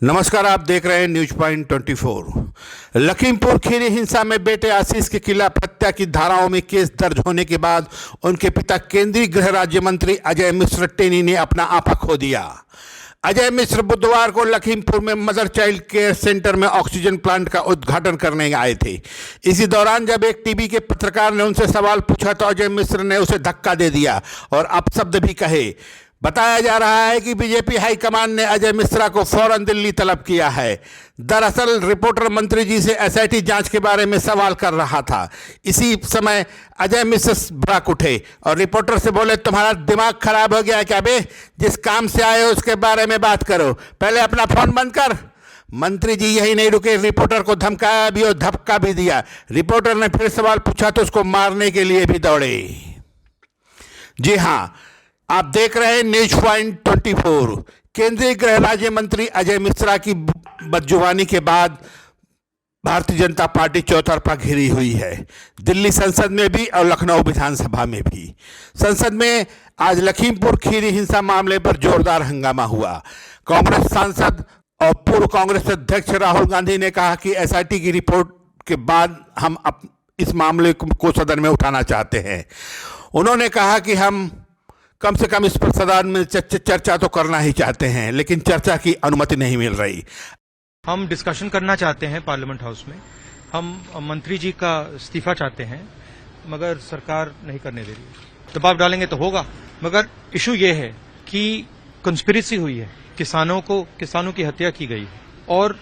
नमस्कार, आप देख रहे हैं न्यूज पॉइंट 24। लखीमपुर खीरी हिंसा में बेटे आशीष के खिलाफ हत्या की धाराओं में केस दर्ज होने के बाद उनके पिता केंद्रीय गृह राज्य मंत्री अजय मिश्र टेनी ने अपना आपा खो दिया। अजय मिश्र बुधवार को लखीमपुर में मदर चाइल्ड केयर सेंटर में ऑक्सीजन प्लांट का उद्घाटन करने आए थे। इसी दौरान जब एक टीवी के पत्रकार ने उनसे सवाल पूछा तो अजय मिश्र ने उसे धक्का दे दिया और अपशब्द भी कहे। बताया जा रहा है कि बीजेपी हाईकमान ने अजय मिश्रा को फौरन दिल्ली तलब किया है। दरअसल रिपोर्टर मंत्री जी से एसआईटी जांच के बारे में सवाल कर रहा था। इसी समय अजय मिश्र भड़क उठे और रिपोर्टर से बोले, तुम्हारा दिमाग खराब हो गया है क्या बे? जिस काम से आए हो उसके बारे में बात करो, पहले अपना फोन बंद कर। मंत्री जी यही नहीं रुके, रिपोर्टर को धमकाया भी और धक्का भी दिया। रिपोर्टर ने फिर सवाल पूछा तो उसको मारने के लिए भी दौड़े। जी हाँ, आप देख रहे हैं न्यूज पॉइंट 24। केंद्रीय गृह राज्य मंत्री अजय मिश्रा की बदजुबानी के बाद भारतीय जनता पार्टी चौतरफा घिरी हुई है। दिल्ली संसद में भी और लखनऊ विधानसभा में भी। संसद में आज लखीमपुर खीरी हिंसा मामले पर जोरदार हंगामा हुआ। कांग्रेस सांसद और पूर्व कांग्रेस अध्यक्ष राहुल गांधी ने कहा कि एसआईटी की रिपोर्ट के बाद हम इस मामले को सदन में उठाना चाहते हैं। उन्होंने कहा कि हम कम से कम इस पर सदन में चर्चा तो करना ही चाहते हैं, लेकिन चर्चा की अनुमति नहीं मिल रही। हम डिस्कशन करना चाहते हैं पार्लियामेंट हाउस में। हम मंत्री जी का इस्तीफा चाहते हैं, मगर सरकार नहीं करने दे रही। दबाव डालेंगे तो होगा, मगर इशू ये है कि कंस्पिरेसी हुई है, किसानों की हत्या की गई है और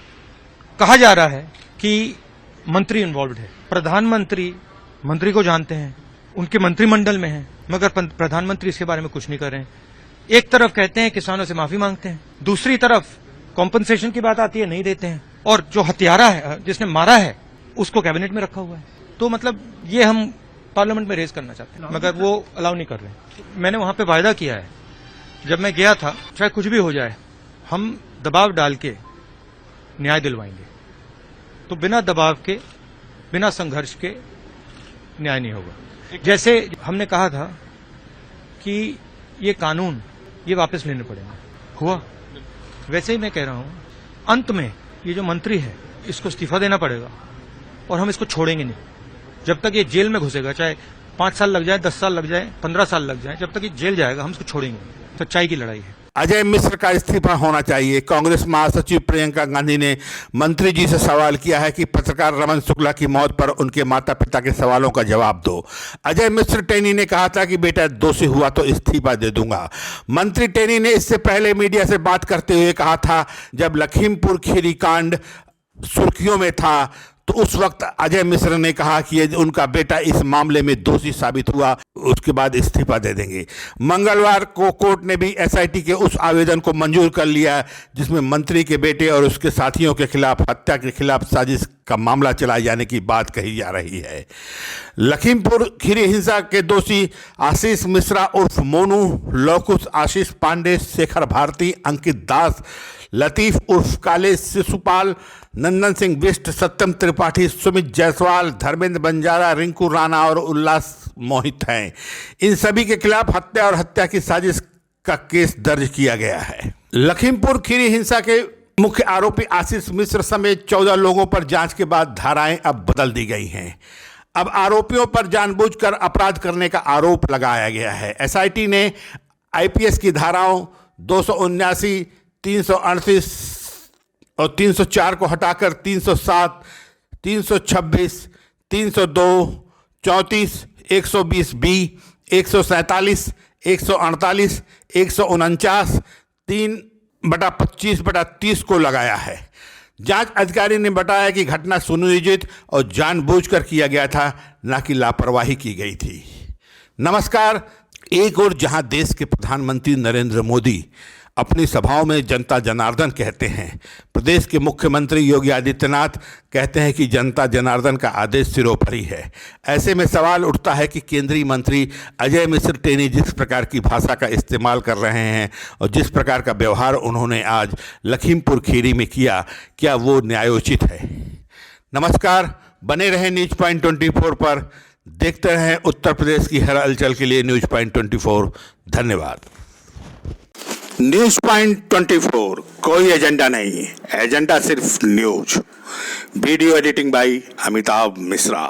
कहा जा रहा है कि मंत्री इन्वॉल्व है। प्रधानमंत्री मंत्री को जानते हैं, उनके मंत्रिमंडल में है, मगर प्रधानमंत्री इसके बारे में कुछ नहीं कर रहे हैं। एक तरफ कहते हैं किसानों से माफी मांगते हैं, दूसरी तरफ कॉम्पनसेशन की बात आती है, नहीं देते हैं। और जो हत्यारा है, जिसने मारा है, उसको कैबिनेट में रखा हुआ है। तो मतलब ये हम पार्लियामेंट में रेज करना चाहते हैं, मगर वो अलाउ नहीं कर रहे। मैंने वहां पे वायदा किया है, जब मैं गया था, चाहे कुछ भी हो जाए, हम दबाव डाल के न्याय दिलवाएंगे। तो बिना दबाव के, बिना संघर्ष के न्याय नहीं होगा। जैसे हमने कहा था कि ये कानून ये वापस लेने पड़ेंगे, हुआ वैसे ही मैं कह रहा हूं, अंत में ये जो मंत्री है इसको इस्तीफा देना पड़ेगा और हम इसको छोड़ेंगे नहीं। जब तक ये जेल में घुसेगा, चाहे 5 साल लग जाए, 10 साल लग जाए, 15 साल लग जाए, जब तक ये जेल जाएगा हम इसको छोड़ेंगे नहीं। सच्चाई की लड़ाई है। अजय मिश्र का इस्तीफा होना चाहिए। कांग्रेस महासचिव प्रियंका गांधी ने मंत्री जी से सवाल किया है कि पत्रकार रमन शुक्ला की मौत पर उनके माता पिता के सवालों का जवाब दो। अजय मिश्र टेनी ने कहा था कि बेटा दोषी हुआ तो इस्तीफा दे दूंगा। मंत्री टेनी ने इससे पहले मीडिया से बात करते हुए कहा था, जब लखीमपुर खीरी कांड सुर्खियों में था तो उस वक्त अजय मिश्र ने कहा कि यदि उनका बेटा इस मामले में दोषी साबित हुआ उसके बाद इस्तीफा दे देंगे। मंगलवार को कोर्ट ने भी एसआईटी के उस आवेदन को मंजूर कर लिया जिसमें मंत्री के बेटे और उसके साथियों के खिलाफ हत्या के खिलाफ साजिश का मामला चलाए जाने की बात कही जा रही है। लखीमपुर खीरी हिंसा के दोषी आशीष मिश्रा उर्फ मोनू, लौकुश, आशीष पांडे, शेखर भारती, अंकित दास, लतीफ उर्फ काले, शिशुपाल, नंदन सिंह बिष्ट, सत्यम त्रिपाठी, सुमित जायसवाल, धर्मेंद्र बंजारा, रिंकू राणा और उल्लास मोहित हैं। इन सभी के खिलाफ हत्या और हत्या की साजिश का केस दर्ज किया गया है। लखीमपुर खीरी हिंसा के मुख्य आरोपी आशीष मिश्र समेत 14 लोगों पर जांच के बाद धाराएं अब बदल दी गई हैं। अब आरोपियों पर जानबूझकर अपराध करने का आरोप लगाया गया है। एसआईटी ने आईपीएस की धाराओं 279, 338 और 304 को हटाकर 307, 326, 302, 34, 120B, 147, 148, 149, 3/25/30 को लगाया है। जांच अधिकारी ने बताया कि घटना सुनियोजित और जानबूझकर किया गया था, न कि लापरवाही की गई थी। नमस्कार। एक और जहां देश के प्रधानमंत्री नरेंद्र मोदी अपनी सभाओं में जनता जनार्दन कहते हैं, प्रदेश के मुख्यमंत्री योगी आदित्यनाथ कहते हैं कि जनता जनार्दन का आदेश सिरोपरि है। ऐसे में सवाल उठता है कि केंद्रीय मंत्री अजय मिश्र टेनी जिस प्रकार की भाषा का इस्तेमाल कर रहे हैं और जिस प्रकार का व्यवहार उन्होंने आज लखीमपुर खीरी में किया, क्या वो न्यायोचित है? नमस्कार, बने रहें न्यूज पॉइंट 24 पर। देखते रहें उत्तर प्रदेश की हर हलचल के लिए न्यूज पॉइंट 24। धन्यवाद। न्यूज पॉइंट 24 कोई एजेंडा नहीं, एजेंडा सिर्फ news. Video editing bye Amitabh Mishra.